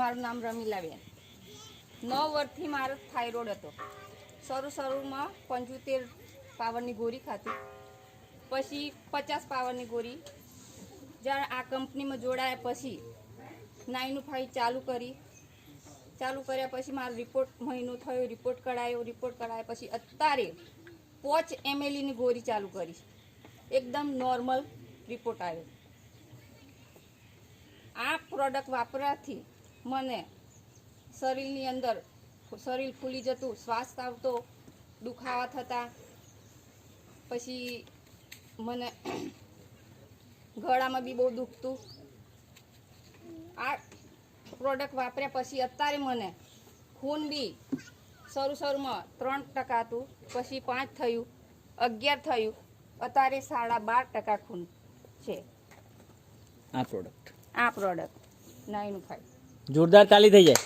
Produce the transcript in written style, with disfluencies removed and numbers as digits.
મારું નામ રમીલાબેન. 9 વર્ષથી મારો થાઇરોઇડ હતો. શરૂમાં 75 પાવરની ગોળી ખાતી, પછી 50 પાવરની ગોળી. જ્યારે આ કંપનીમાં જોડાયા પછી 9-5 ચાલુ કર્યા પછી મારો રિપોર્ટ મહિનો થયો, રિપોર્ટ કઢાયા પછી અત્યારે 5 ml ની ગોળી ચાલુ કરી. એકદમ નોર્મલ રિપોર્ટ આવ્યો. આ પ્રોડક્ટ વાપરવાથી મને શરીરની અંદર શરીર ફૂલી જતું, શ્વાસ આવતો, દુખાવા થતા, પછી મને ગળામાં બી બહુ દુખતું. આ પ્રોડક્ટ વાપર્યા પછી અત્યારે મને ખૂન બી શરૂમાં 3% હતું, પછી 5 થયું, 11 થયું, અત્યારે 12.5% ખૂન છે. આ પ્રોડક્ટ 9-5 જોરદાર તાલી થઈ જાય.